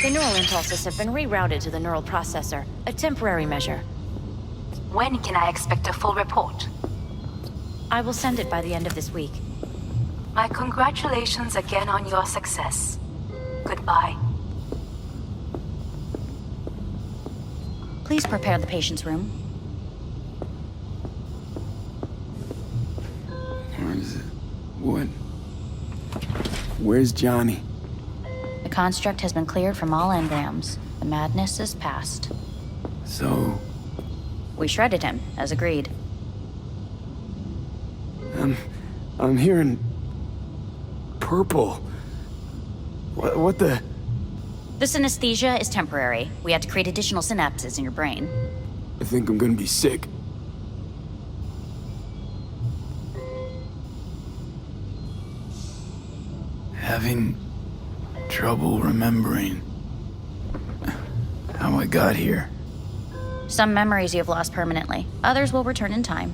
The neural impulses have been rerouted to the neural processor, a temporary measure. When can I expect a full report? I will send it by the end of this week. My congratulations again on your success. Goodbye. Please prepare the patient's room. Where is it? What? Where's Johnny? The construct has been cleared from all engrams. The madness is past. So, We shredded him, as agreed. I'm hearing purple. What the? The synesthesia is temporary. We had to create additional synapses in your brain. I think I'm gonna be sick. Having trouble remembering how I got here. Some memories you have lost permanently. Others will return in time.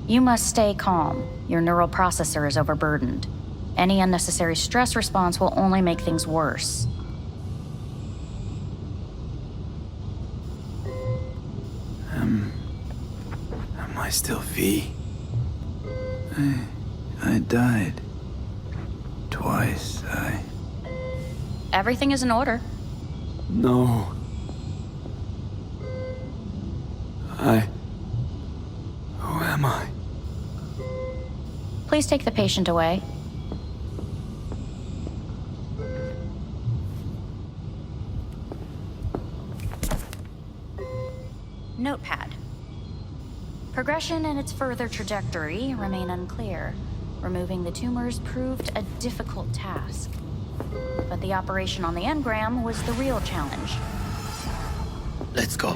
You must stay calm. Your neural processor is overburdened. Any unnecessary stress response will only make things worse. Am I still V? I died. Twice, Everything is in order. No. Who am I? Please take the patient away. Notepad. Progression and its further trajectory remain unclear. Removing the tumors proved a difficult task. But the operation on the engram was the real challenge. Let's go.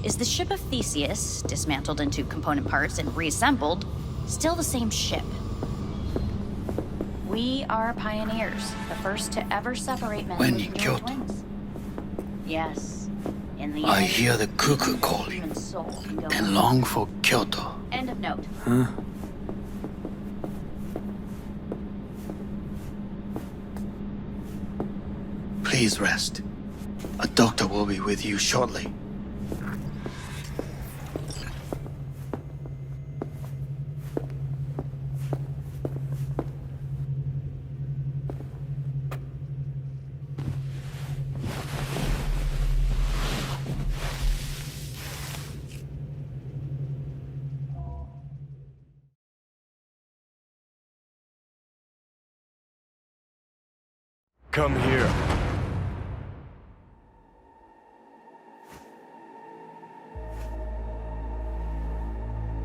Is the ship of Theseus, dismantled into component parts and reassembled, still the same ship? We are pioneers, the first to ever separate men When with in neural Kyoto. twins. Yes. In the I end, hear the cuckoo calling human soul can go and on. long for Kyoto. End of note. Huh? Please rest. A doctor will be with you shortly. Come here.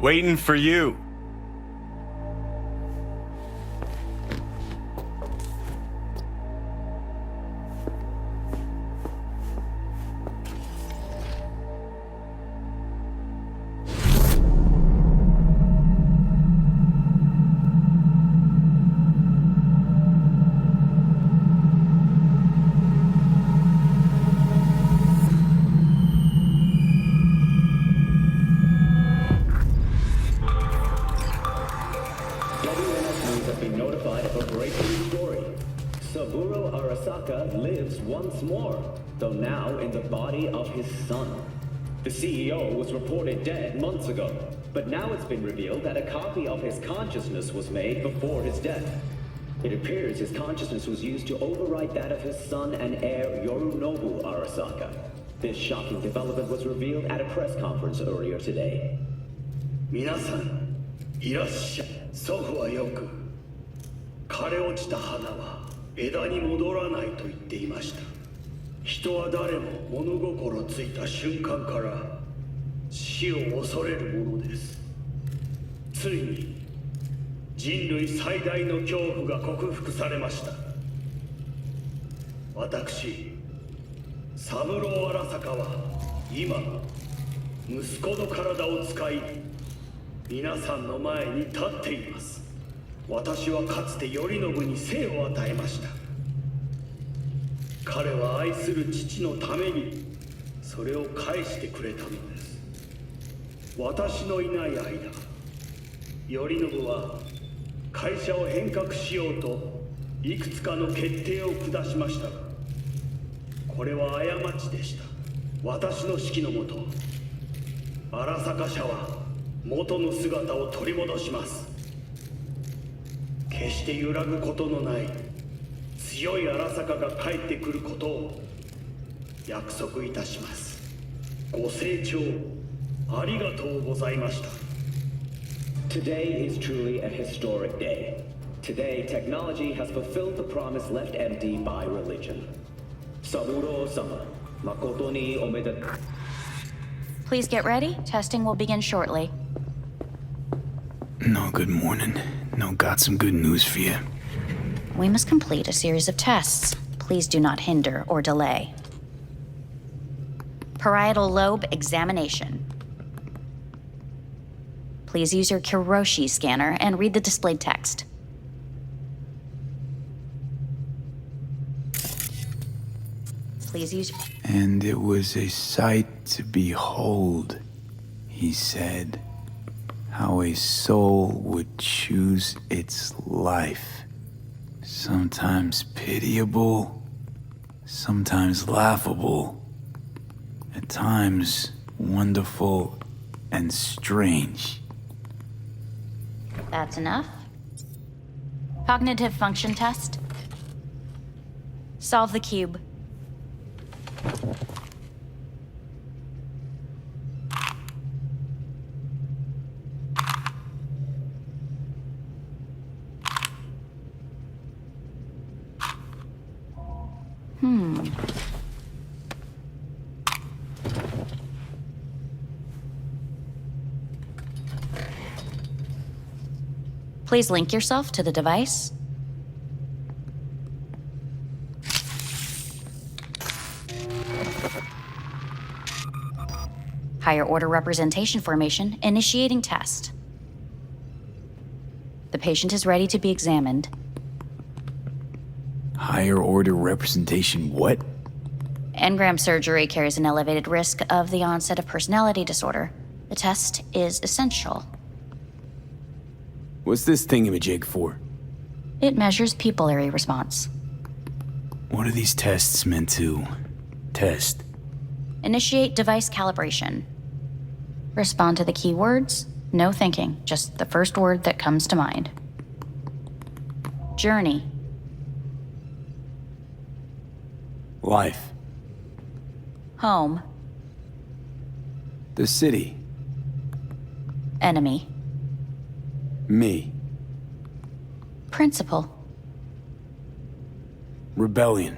Waiting for you. Have been notified of a breaking story. Saburo Arasaka lives once more, though now in the body of his son. The CEO was reported dead months ago, but now it's been revealed that a copy of his consciousness was made before his death. It appears his consciousness was used to overwrite that of his son and heir Yorinobu Arasaka. This shocking development was revealed at a press conference earlier today. 皆さん、いらっしゃい。祖父はよく、枯れ落ちた花は枝に戻らないと言っていました。人は誰も物心ついた瞬間から死を恐れるものです。ついに人類最大の恐怖が克服されました。私、三郎荒坂は今、息子の体を使い、皆さんの前に立っています。私はかつて頼信に生を与えました。彼は愛する父のためにそれを返してくれたのです。私のいない間、頼信は会社を変革しようといくつかの決定を下しましたが、これは過ちでした。私の指揮のもと荒坂社は元の姿を取り戻します。決して揺らぐことのない強い荒坂が帰ってくることを約束いたします。ご清聴ありがとうございました。 Today is truly a historic day. Today, technology has fulfilled the promise left empty by religion. Saburo-sama, makoto ni omedetou. Please get ready. Testing will begin shortly. No, good morning. No, got some good news for you. We must complete a series of tests. Please do not hinder or delay. Parietal lobe examination. Please use your Kiroshi scanner and read the displayed text. Please use... And it was a sight to behold, he said, how a soul would choose its life. Sometimes pitiable, sometimes laughable, at times wonderful and strange. That's enough. Cognitive function test. Solve the cube. Please link yourself to the device. Higher order representation formation, initiating test. The patient is ready to be examined. Higher order representation what? Engram surgery carries an elevated risk of the onset of personality disorder. The test is essential. What's this thingamajig for? It measures pupillary response. What are these tests meant to test? Initiate device calibration. Respond to the keywords. No thinking, just the first word that comes to mind. Journey. Life. Home. The city. Enemy. Me. Principal. Rebellion.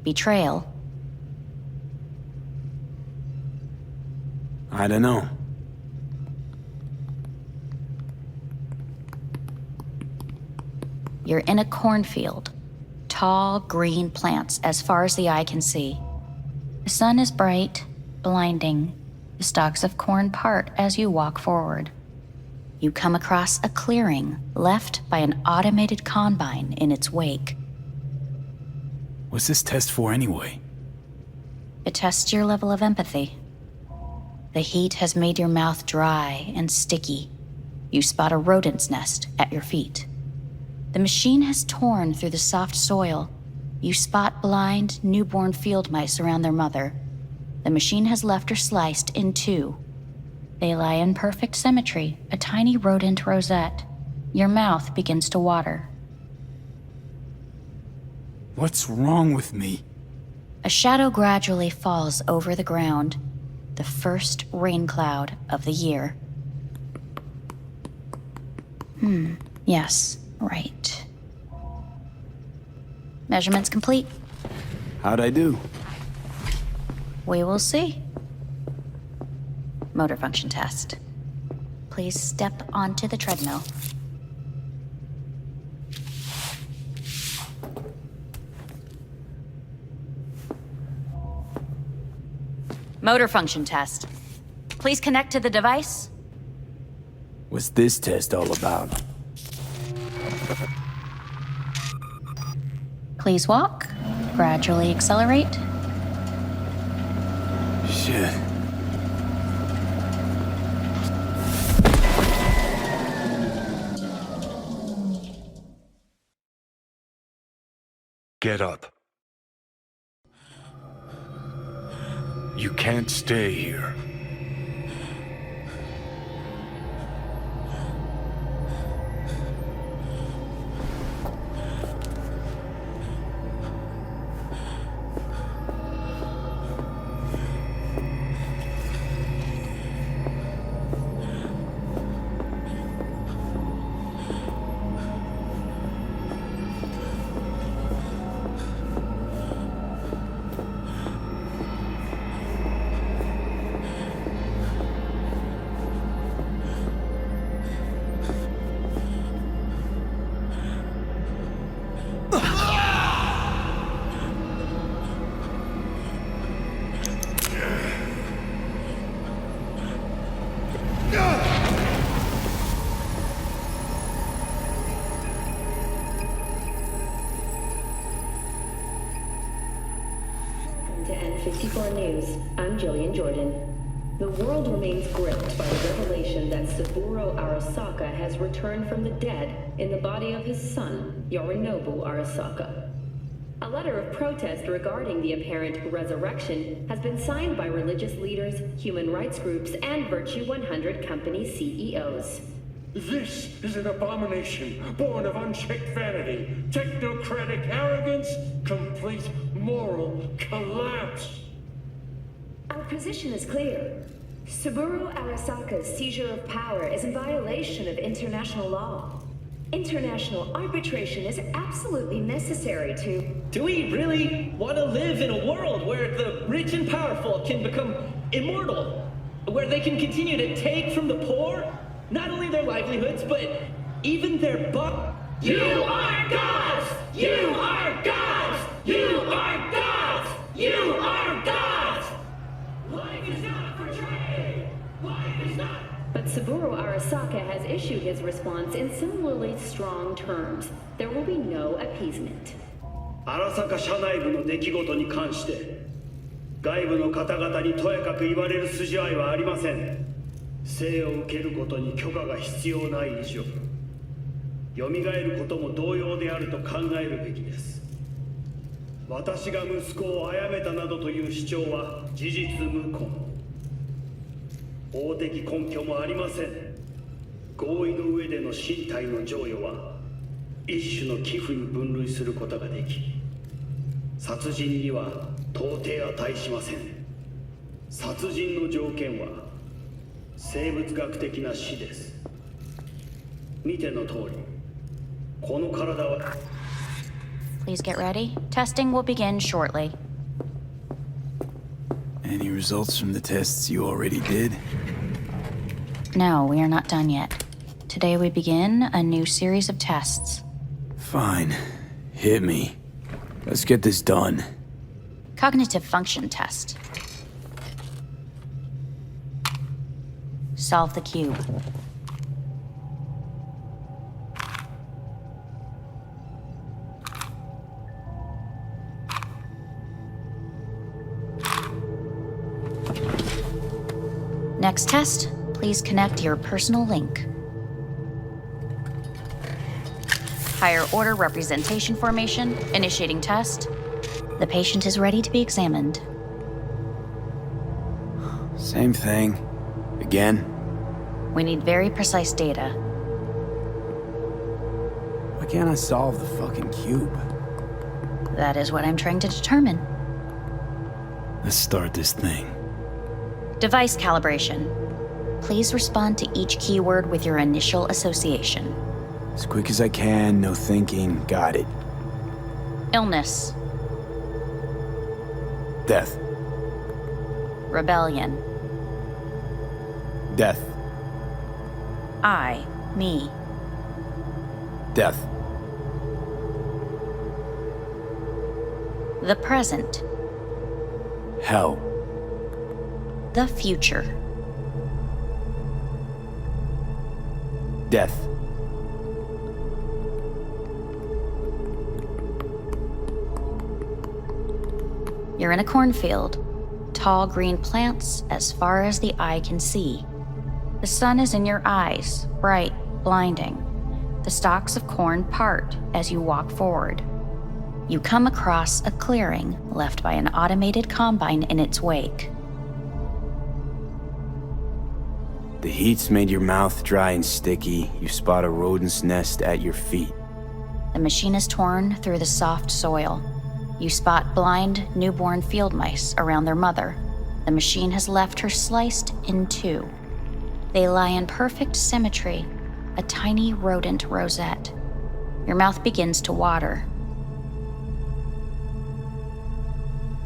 Betrayal. I don't know. You're in a cornfield. Tall, green plants as far as the eye can see. The sun is bright, blinding. The stalks of corn part as you walk forward. You come across a clearing left by an automated combine in its wake. What's this test for anyway? It tests your level of empathy. The heat has made your mouth dry and sticky. You spot a rodent's nest at your feet. The machine has torn through the soft soil. You spot blind, newborn field mice around their mother. The machine has left her sliced in two. They lie in perfect symmetry, a tiny rodent rosette. Your mouth begins to water. What's wrong with me? A shadow gradually falls over the ground, the first rain cloud of the year. Yes, right. Measurements complete. How'd I do? We will see. Motor function test. Please step onto the treadmill. Motor function test. Please connect to the device. What's this test all about? Please walk. Gradually accelerate. Shit. Get up. You can't stay here. To N54 News, I'm Jillian Jordan. The world remains gripped by the revelation that Saburo Arasaka has returned from the dead in the body of his son, Yorinobu Arasaka. A letter of protest regarding the apparent resurrection has been signed by religious leaders, human rights groups, and Virtue 100 company CEOs. This is an abomination born of unchecked vanity, technocratic arrogance, complete moral collapse. Our position is clear. Saburo Arasaka's seizure of power is in violation of international law. International arbitration is absolutely necessary to... Do we really want to live in a world where the rich and powerful can become immortal? Where they can continue to take from the poor? Not only their livelihoods, but even their You are gods! You are gods! You are gods! You are gods! Life is not for trade! Life is not... But Saburo Arasaka has issued his response in similarly strong terms. There will be no appeasement. 荒坂社内部の出来事に関して外部の方々にとやかく言われる筋合いはありません。生を受けることに許可が必要ない以上蘇ることも同様であると考えるべきです。私が息子を殺めたなどという主張は事実無根。法的根拠もありません。合意の上での身体の贈与は一種の寄付に分類することができ、殺人には到底値しません。殺人の条件は生物学的な死です。見ての通り、この体は Please get ready. Testing will begin shortly. Any results from the tests you already did? No, we are not done yet. Today we begin a new series of tests. Fine. Hit me. Let's get this done. Cognitive function test. Solve the cube. Next test, please connect your personal link. Higher order representation formation, initiating test. The patient is ready to be examined. Same thing. Again? We need very precise data. Why can't I solve the fucking cube? That is what I'm trying to determine. Let's start this thing. Device calibration. Please respond to each keyword with your initial association. As quick as I can, no thinking. Got it. Illness. Death. Rebellion. Death. I, me. Death. The present. Hell. The future. Death. You're in a cornfield. Tall green plants as far as the eye can see. The sun is in your eyes, bright, blinding. The stalks of corn part as you walk forward. You come across a clearing left by an automated combine in its wake. The heat's made your mouth dry and sticky. You spot a rodent's nest at your feet. The machine is torn through the soft soil. You spot blind, newborn field mice around their mother. The machine has left her sliced in two. They lie in perfect symmetry, a tiny rodent rosette. Your mouth begins to water.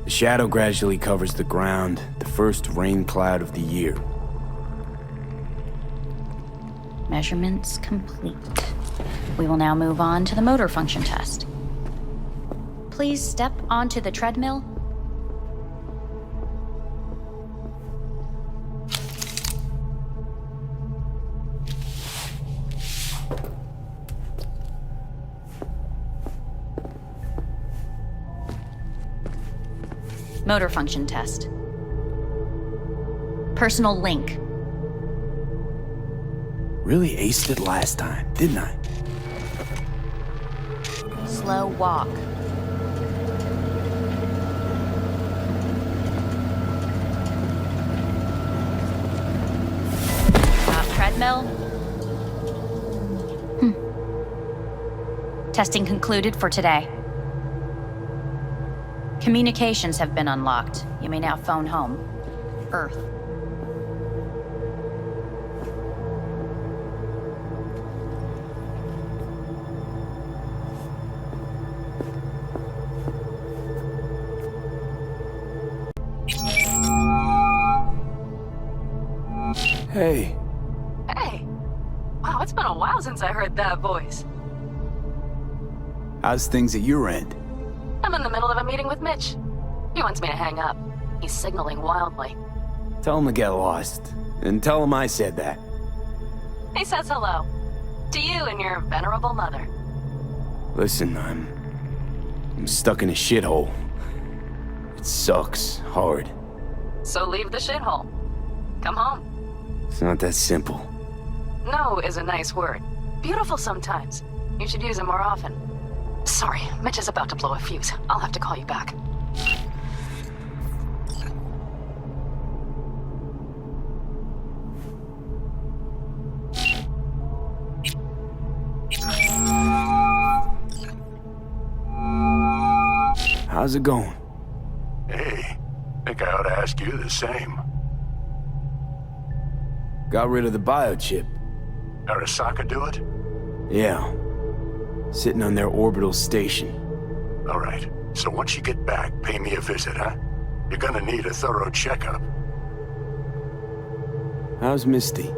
The shadow gradually covers the ground, the first rain cloud of the year. Measurements complete. We will now move on to the motor function test. Please step onto the treadmill. Motor function test. Personal link. Really aced it last time, didn't I? Slow walk. Treadmill. Testing concluded for today. Communications have been unlocked. You may now phone home. Earth. Hey. Hey. Wow, it's been a while since I heard that voice. How's things at your end? I'm in the middle of a meeting with Mitch. He wants me to hang up. He's signaling wildly. Tell him to get lost. And tell him I said that. He says hello. To you and your venerable mother. Listen, I'm stuck in a shithole. It sucks hard. So leave the shithole. Come home. It's not that simple. No is a nice word. Beautiful sometimes. You should use it more often. Sorry, Mitch is about to blow a fuse. I'll have to call you back. How's it going? Hey, think I ought to ask you the same. Got rid of the biochip. Arasaka do it? Yeah. Sitting on their orbital station. All right. So once you get back, pay me a visit, huh? You're gonna need a thorough checkup. How's Misty?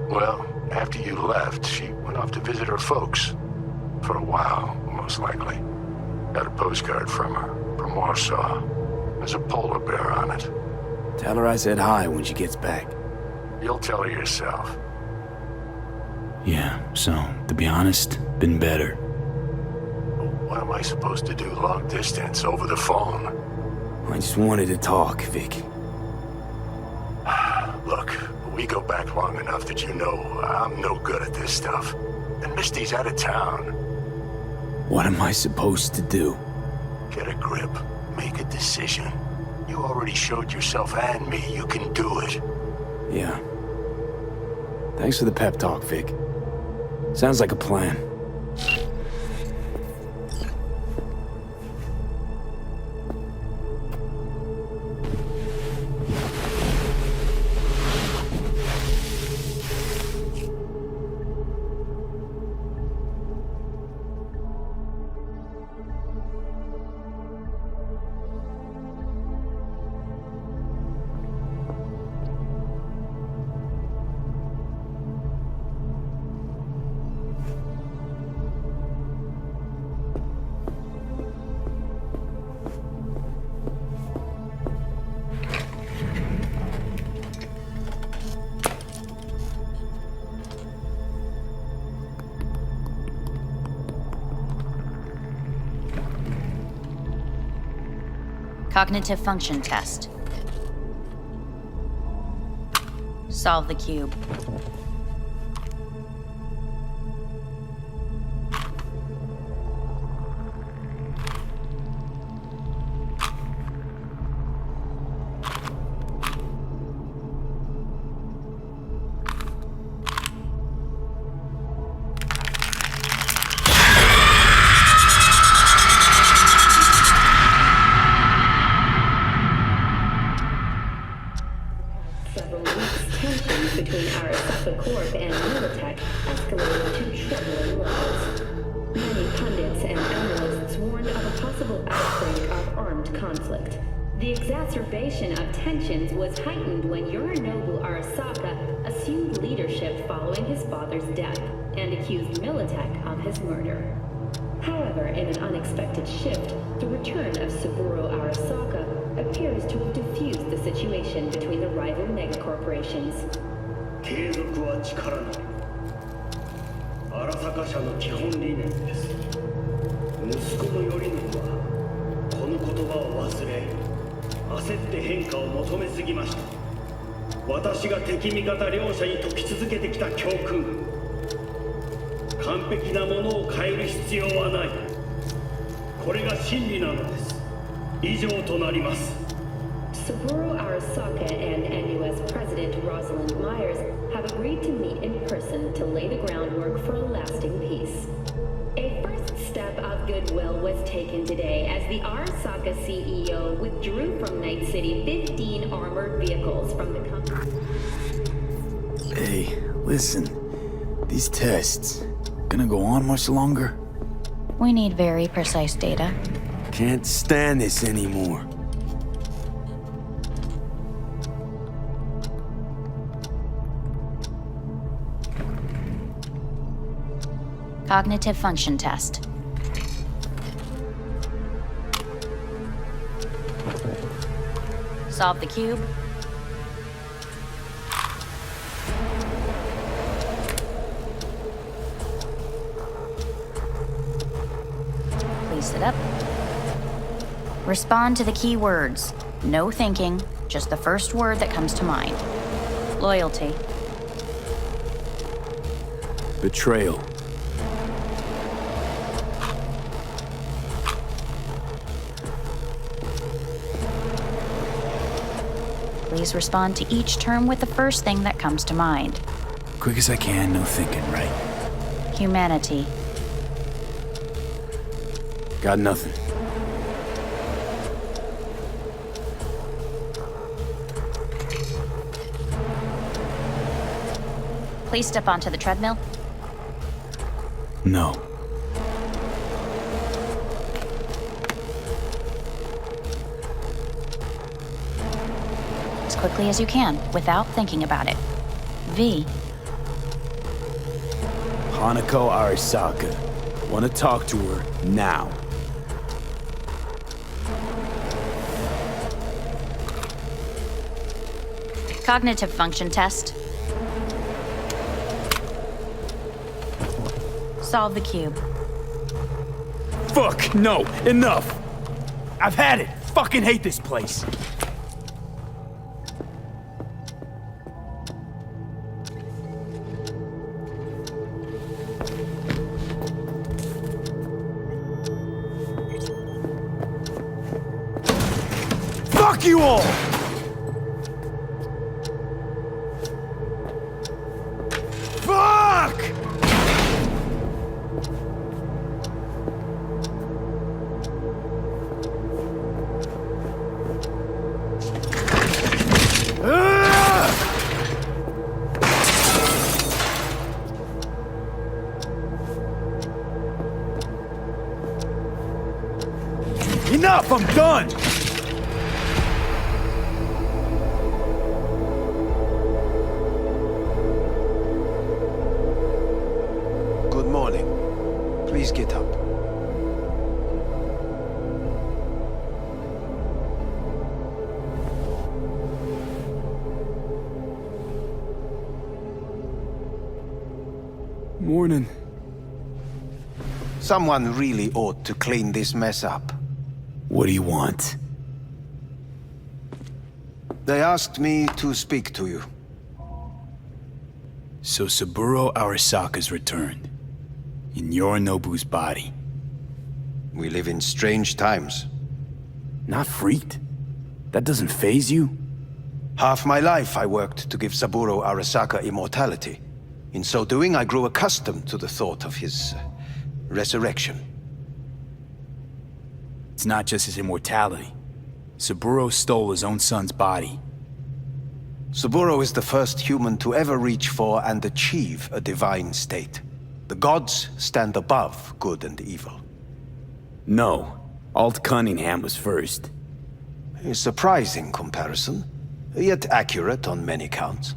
Well, after you left, she went off to visit her folks. For a while, most likely. Got a postcard from her, from Warsaw. There's a polar bear on it. Tell her I said hi when she gets back. You'll tell her yourself. Yeah, so, to be honest, been better. What am I supposed to do long distance over the phone? I just wanted to talk, Vic. Look, we go back long enough that you know I'm no good at this stuff. And Misty's out of town. What am I supposed to do? Get a grip. Make a decision. You already showed yourself and me you can do it. Yeah. Thanks for the pep talk, Vic. Sounds like a plan. Cognitive function test. Solve the cube. The exacerbation of tensions was heightened when Yorinobu Arasaka assumed leadership following his father's death and accused Militech of his murder. However, in an unexpected shift, the return of Saburo Arasaka appears to have diffused the situation between the rival megacorporations. 継続は力なり。荒坂社の基本理念です。息子の頼信はこの言葉を忘れ、焦って変化を求めすぎました。私が敵味方両者に説き続けてきた教訓。完璧なものを変える必要はない。これが真理なのです。以上となります。Saburo Arasaka and NUS President Rosalind Myers have agreed to meet in person to lay the groundwork for a lasting peace. A first step of goodwill was taken today as the Arasaka CEO withdrew from Night City 15 armored vehicles from the company. Hey, listen. These tests, gonna go on much longer? We need very precise data. Can't stand this anymore. Cognitive function test. Solve the cube. Please sit up. Respond to the key words. No thinking, just the first word that comes to mind. Loyalty. Betrayal. Please respond to each term with the first thing that comes to mind. Quick as I can, no thinking, right? Humanity. Got nothing. Please step onto the treadmill. No. As quickly as you can, without thinking about it. V. Hanako Arasaka. Want to talk to her now. Cognitive function test. Solve the cube. Fuck, no, enough! I've had it! Fucking hate this place! Fuck you all! Fuck! Enough! I'm done! Good morning. Please get up. Morning. Someone really ought to clean this mess up. What do you want? They asked me to speak to you. So Saburo Arasaka's returned. In Yorinobu's body. We live in strange times. Not freaked? That doesn't faze you? Half my life I worked to give Saburo Arasaka immortality. In so doing, I grew accustomed to the thought of his resurrection. It's not just his immortality. Saburo stole his own son's body. Saburo is the first human to ever reach for and achieve a divine state. The gods stand above good and evil. No. Alt Cunningham was first. A surprising comparison, yet accurate on many counts.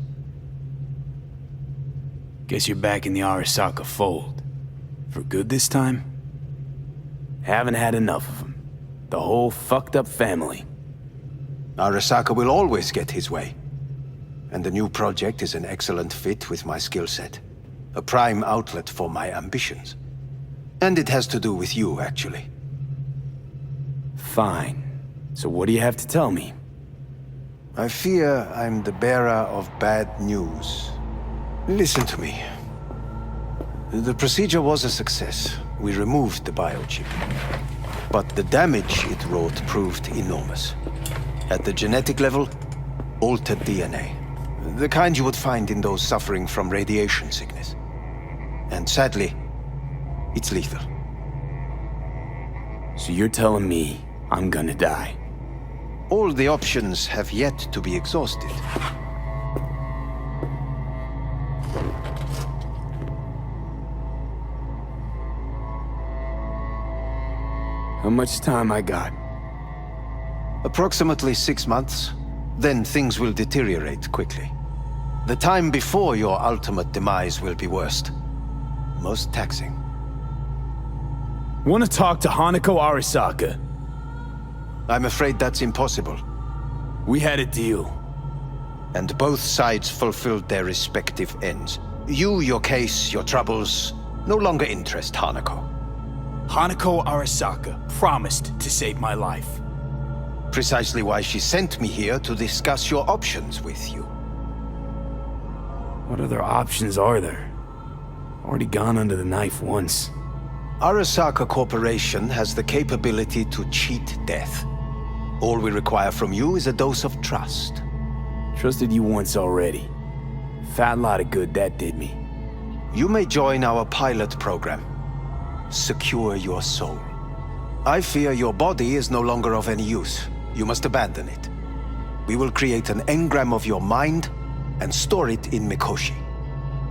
Guess you're back in the Arasaka fold. For good this time? Haven't had enough of them. The whole fucked up family. Arasaka will always get his way. And the new project is an excellent fit with my skill set. A prime outlet for my ambitions. And it has to do with you, actually. Fine. So what do you have to tell me? I fear I'm the bearer of bad news. Listen to me. The procedure was a success. We removed the biochip. But the damage it wrought proved enormous. At the genetic level, altered DNA. The kind you would find in those suffering from radiation sickness. And sadly, it's lethal. So you're telling me I'm gonna die? All the options have yet to be exhausted. How much time I got? Approximately 6 months. Then things will deteriorate quickly. The time before your ultimate demise will be worst. Most taxing. Want to talk to Hanako Arasaka? I'm afraid that's impossible. We had a deal. And both sides fulfilled their respective ends. You, your case, your troubles, no longer interest Hanako. Hanako Arasaka promised to save my life. Precisely why she sent me here to discuss your options with you. What other options are there? Already gone under the knife once. Arasaka Corporation has the capability to cheat death. All we require from you is a dose of trust. Trusted you once already. Fat lot of good that did me. You may join our pilot program. Secure your soul. I fear your body is no longer of any use. You must abandon it. We will create an engram of your mind and store it in Mikoshi.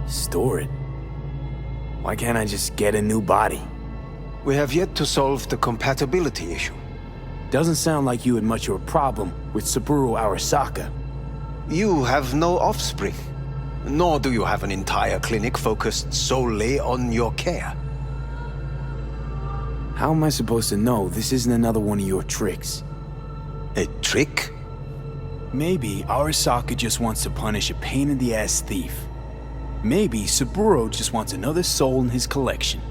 Store it? Why can't I just get a new body? We have yet to solve the compatibility issue. Doesn't sound like you had much of a problem with Saburo Arasaka. You have no offspring. Nor do you have an entire clinic focused solely on your care. How am I supposed to know this isn't another one of your tricks? A trick? Maybe Arasaka just wants to punish a pain-in-the-ass thief. Maybe Saburo just wants another soul in his collection.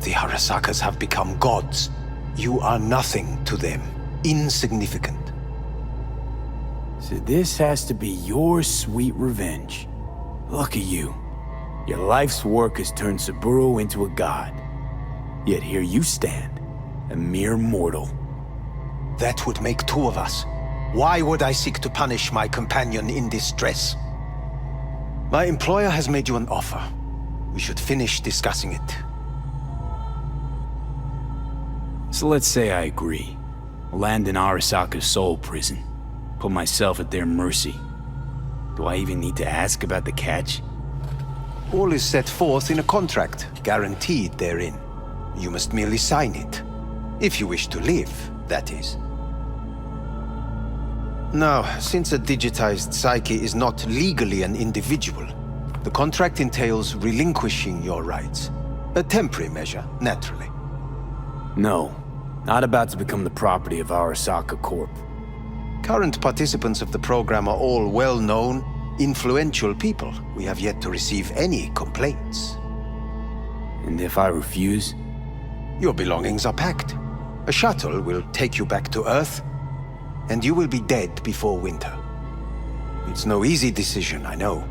The Arasakas have become gods. You are nothing to them. Insignificant. So this has to be your sweet revenge. Look at you. Your life's work has turned Saburo into a god. Yet here you stand, a mere mortal. That would make two of us. Why would I seek to punish my companion in distress? My employer has made you an offer. We should finish discussing it. So let's say I agree. Land in Arasaka's soul prison. Put myself at their mercy. Do I even need to ask about the catch? All is set forth in a contract, guaranteed therein. You must merely sign it. If you wish to live, that is. Now, since a digitized psyche is not legally an individual, the contract entails relinquishing your rights. A temporary measure, naturally. No, not about to become the property of Arasaka Corp. Current participants of the program are all well-known, influential people. We have yet to receive any complaints. And if I refuse? Your belongings are packed. A shuttle will take you back to Earth, and you will be dead before winter. It's no easy decision, I know.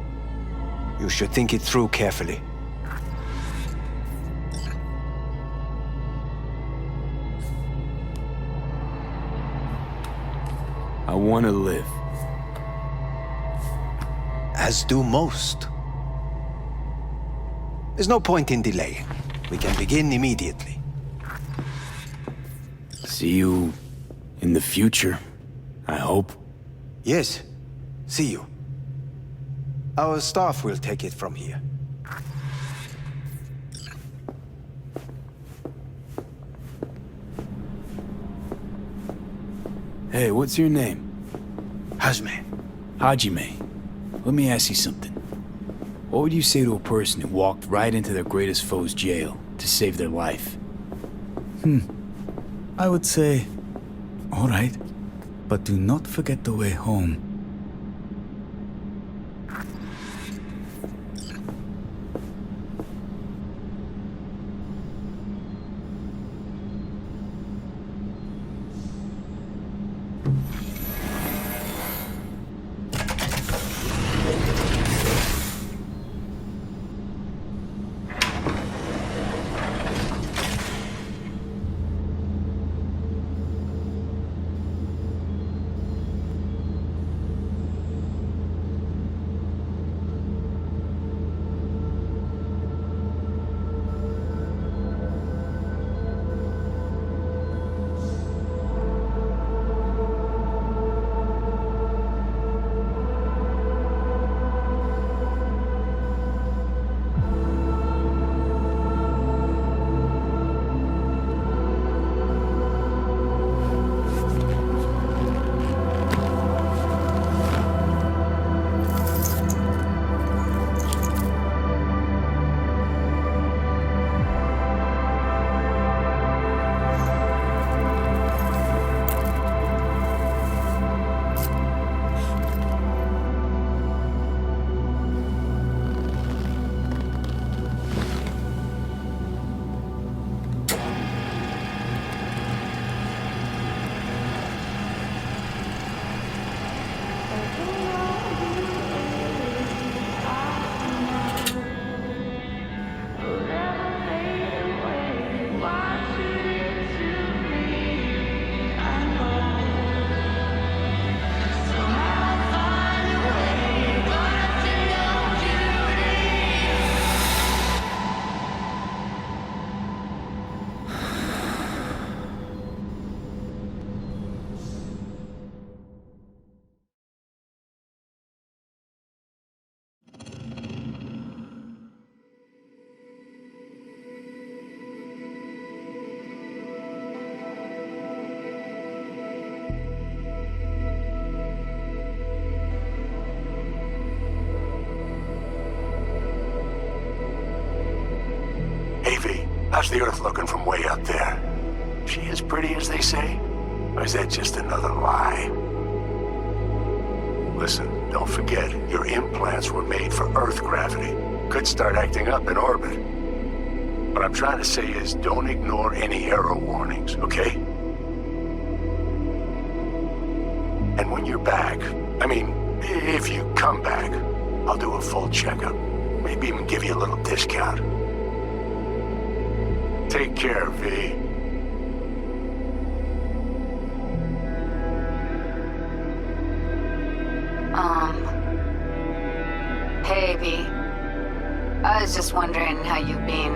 You should think it through carefully. I want to live. As do most. There's no point in delaying. We can begin immediately. See you in the future, I hope. Yes, see you. Our staff will take it from here. Hey, what's your name? Hajime. Hajime. Let me ask you something. What would you say to a person who walked right into their greatest foe's jail to save their life? I would say, all right, but do not forget the way home. How's the Earth looking from way up there? She as pretty as they say? Or is that just another lie? Listen, don't forget, your implants were made for Earth gravity. Could start acting up in orbit. What I'm trying to say is, don't ignore any error warnings, okay? And when you're back, I mean, if you come back, I'll do a full checkup. Maybe even give you a little discount. Take care, V. Hey, V. I was just wondering how you've been.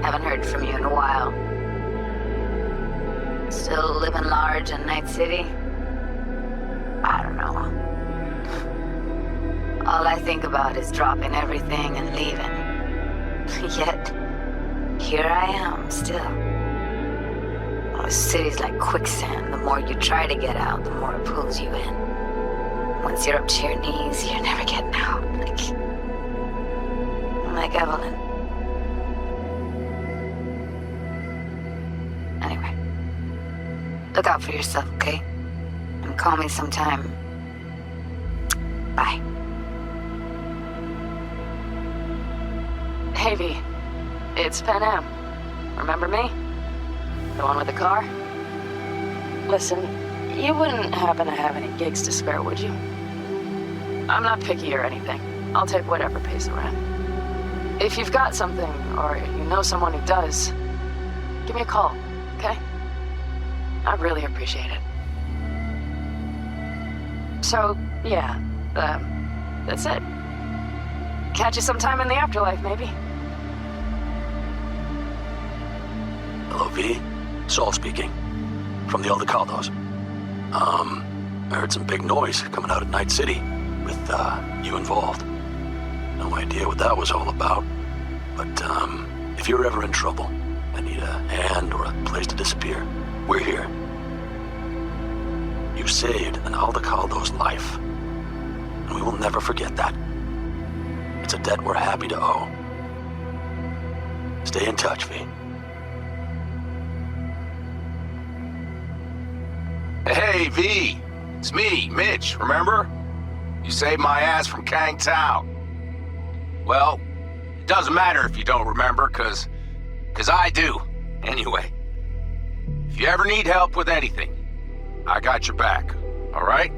Haven't heard from you in a while. Still living large in Night City? I don't know. All I think about is dropping everything and leaving. Yet, here I am, still. Oh, the city's like quicksand. The more you try to get out, the more it pulls you in. Once you're up to your knees, you're never getting out. Like Evelyn. Anyway. Look out for yourself, okay? And call me sometime. Bye. Hey, V. It's Pan Am. Remember me? The one with the car? Listen, you wouldn't happen to have any gigs to spare, would you? I'm not picky or anything. I'll take whatever pays the rent. If you've got something, or you know someone who does, give me a call, okay? I'd really appreciate it. So, yeah, that's it. Catch you sometime in the afterlife, maybe. Hello, V. Saul speaking. From the Aldecaldos. I heard some big noise coming out of Night City with, you involved. No idea what that was all about. But, if you're ever in trouble and need a hand or a place to disappear, we're here. You saved an Aldecaldo's life. And we will never forget that. It's a debt we're happy to owe. Stay in touch, V. Hey, V. It's me, Mitch, remember? You saved my ass from Kang Tao. Well, it doesn't matter if you don't remember, cause I do. Anyway, if you ever need help with anything, I got your back, alright?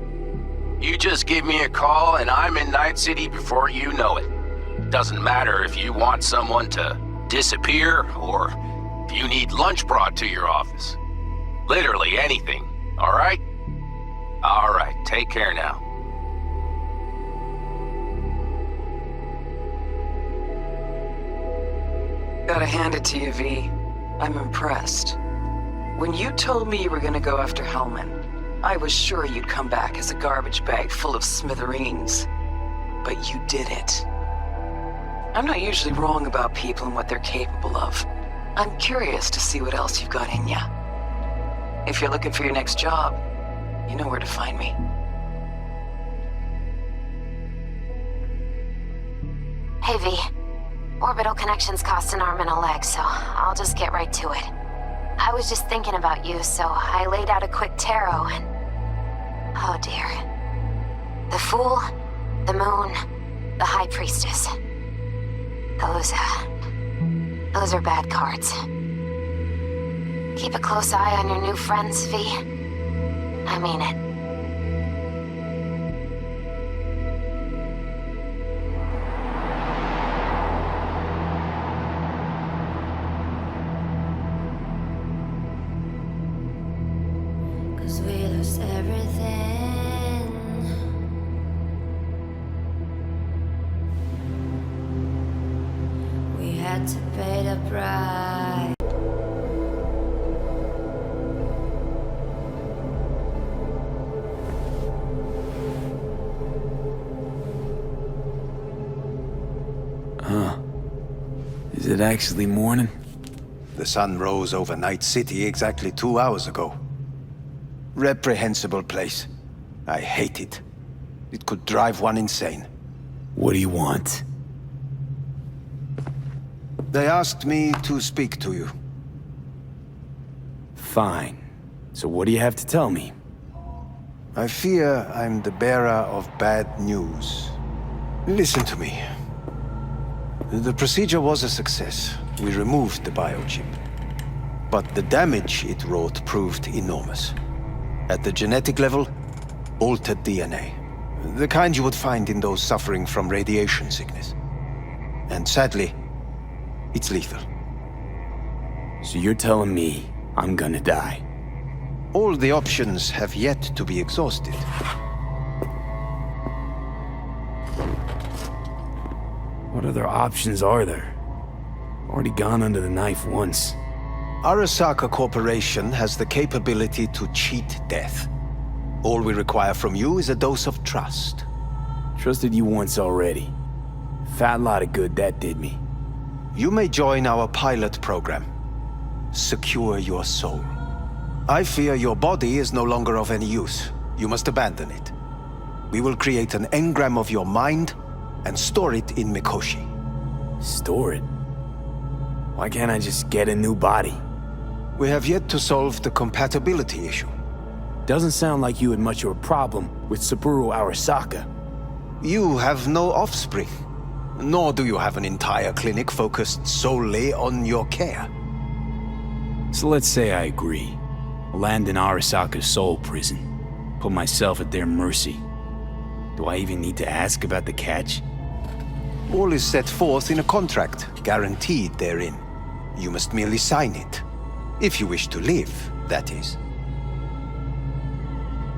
You just give me a call and I'm in Night City before you know it. Doesn't matter if you want someone to disappear or if you need lunch brought to your office. Literally anything, alright? Alright, take care now. Gotta hand it to you, V. I'm impressed. When you told me you were gonna go after Hellman, I was sure you'd come back as a garbage bag full of smithereens. But you did it. I'm not usually wrong about people and what they're capable of. I'm curious to see what else you've got in ya. If you're looking for your next job, you know where to find me. Hey, V. Orbital connections cost an arm and a leg, so I'll just get right to it. I was just thinking about you, so I laid out a quick tarot and... oh dear. The Fool, the Moon, the High Priestess. Those are bad cards. Keep a close eye on your new friends, V. I mean it. We lost everything. We had to pay the price. Huh. Is it actually morning? The sun rose over Night City exactly 2 hours ago. Reprehensible place. I hate it. It could drive one insane. What do you want? They asked me to speak to you. Fine. So what do you have to tell me? I fear I'm the bearer of bad news. Listen to me. The procedure was a success. We removed the biochip. But the damage it wrought proved enormous. At the genetic level, altered DNA. The kind you would find in those suffering from radiation sickness. And sadly, it's lethal. So you're telling me I'm gonna die? All the options have yet to be exhausted. What other options are there? Already gone under the knife once. Arasaka Corporation has the capability to cheat death. All we require from you is a dose of trust. Trusted you once already. Fat lot of good that did me. You may join our pilot program. Secure your soul. I fear your body is no longer of any use. You must abandon it. We will create an engram of your mind and store it in Mikoshi. Store it? Why can't I just get a new body? We have yet to solve the compatibility issue. Doesn't sound like you had much of a problem with Saburo Arasaka. You have no offspring, nor do you have an entire clinic focused solely on your care. So let's say I agree. Land in Arasaka's soul prison. Put myself at their mercy. Do I even need to ask about the catch? All is set forth in a contract, guaranteed therein. You must merely sign it. If you wish to live, that is.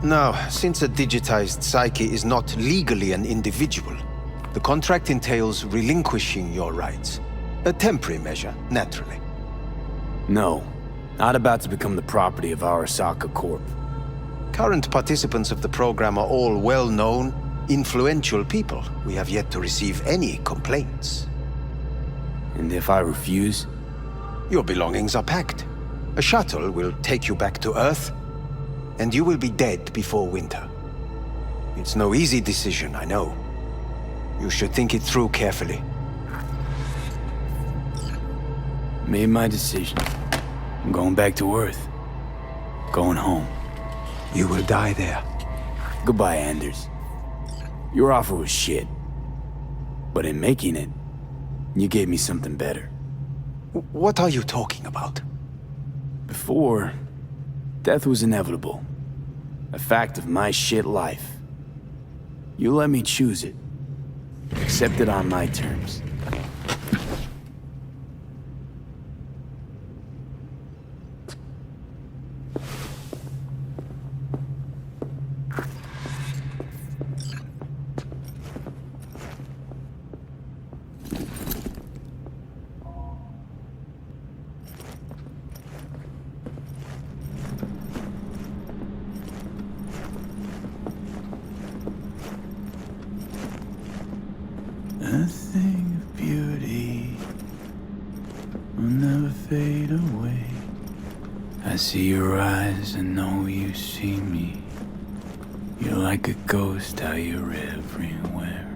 Now, since a digitized psyche is not legally an individual, the contract entails relinquishing your rights. A temporary measure, naturally. No, not about to become the property of Arasaka Corp. Current participants of the program are all well-known, influential people. We have yet to receive any complaints. And if I refuse? Your belongings are packed. A shuttle will take you back to Earth. and you will be dead before winter. It's no easy decision, I know. You should think it through carefully. Made my decision. I'm going back to Earth. Going home. You will die there. Goodbye, Anders. Your offer was shit. But in making it, you gave me something better. What are you talking about? Before, death was inevitable. A fact of my shit life. You let me choose it. Accept it on my terms. A thing of beauty will never fade away. I see your eyes and know you see me. You're like a ghost, how you're everywhere.